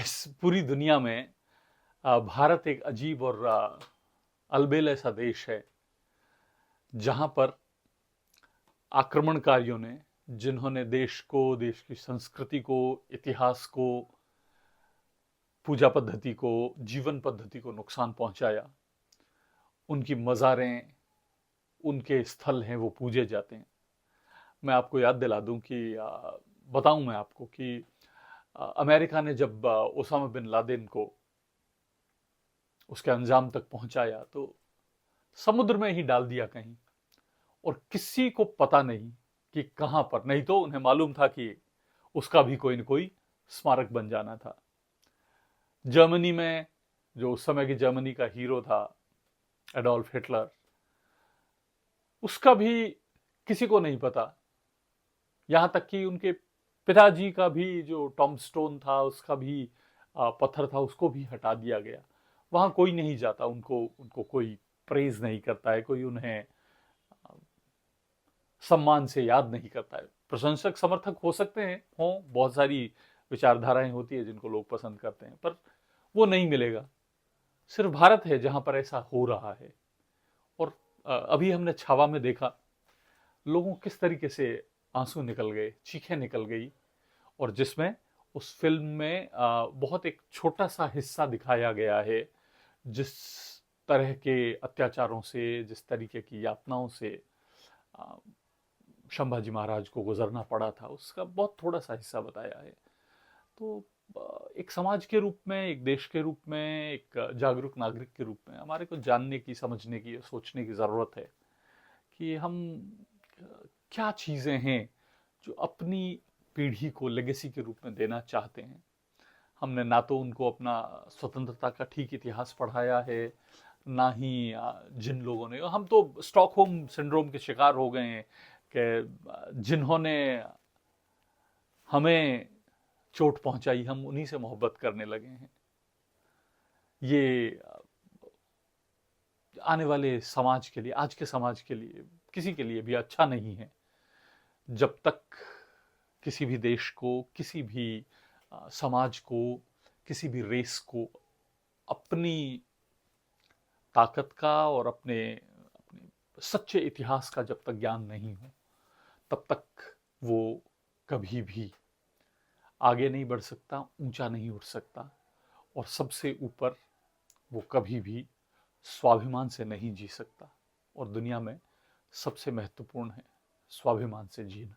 इस पूरी दुनिया में भारत एक अजीब और अलबेला ऐसा देश है जहां पर आक्रमणकारियों ने, जिन्होंने देश को, देश की संस्कृति को, इतिहास को, पूजा पद्धति को, जीवन पद्धति को नुकसान पहुंचाया, उनकी मज़ारें, उनके स्थल हैं वो पूजे जाते हैं। मैं आपको याद दिला दूं कि बताऊं मैं आपको कि अमेरिका ने जब ओसामा बिन लादेन को उसके अंजाम तक पहुंचाया तो समुद्र में ही डाल दिया कहीं, और किसी को पता नहीं कि कहां पर। नहीं तो उन्हें मालूम था कि उसका भी कोई न कोई स्मारक बन जाना था। जर्मनी में, जो उस समय की जर्मनी का हीरो था एडोल्फ हिटलर, उसका भी किसी को नहीं पता। यहां तक कि उनके पिताजी का भी जो टॉम स्टोन था, उसका भी पत्थर था, उसको भी हटा दिया गया। वहां कोई नहीं जाता, उनको उनको कोई प्रेज नहीं करता है, कोई उन्हें सम्मान से याद नहीं करता है। प्रशंसक समर्थक हो सकते हैं, हो बहुत सारी विचारधाराएं होती है जिनको लोग पसंद करते हैं, पर वो नहीं मिलेगा। सिर्फ भारत है जहां पर ऐसा हो रहा है। और अभी हमने छावा में देखा लोगों किस तरीके से आंसू निकल गए, चीखें निकल गई, और जिसमें उस फिल्म में बहुत एक छोटा सा हिस्सा दिखाया गया है जिस तरह के अत्याचारों से, जिस तरीके की यातनाओं से संभाजी महाराज को गुजरना पड़ा था, उसका बहुत थोड़ा सा हिस्सा बताया है। तो एक समाज के रूप में, एक देश के रूप में, एक जागरूक नागरिक के रूप में हमारे को जानने की, समझने की, सोचने की ज़रूरत है कि हम क्या चीज़ें हैं जो अपनी पीढ़ी को लेगेसी के रूप में देना चाहते हैं। हमने ना तो उनको अपना स्वतंत्रता का ठीक इतिहास पढ़ाया है, ना ही जिन लोगों ने, हम तो स्टॉकहोम सिंड्रोम के शिकार हो गए हैं कि जिन्होंने हमें चोट पहुंचाई, हम उन्हीं से मोहब्बत करने लगे हैं। ये आने वाले समाज के लिए, आज के समाज के लिए, किसी के लिए भी अच्छा नहीं है। जब तक किसी भी देश को, किसी भी समाज को, किसी भी रेस को अपनी ताकत का और अपने अपने सच्चे इतिहास का जब तक ज्ञान नहीं हो, तब तक वो कभी भी आगे नहीं बढ़ सकता, ऊंचा नहीं उठ सकता, और सबसे ऊपर वो कभी भी स्वाभिमान से नहीं जी सकता। और दुनिया में सबसे महत्वपूर्ण है स्वाभिमान से जीना।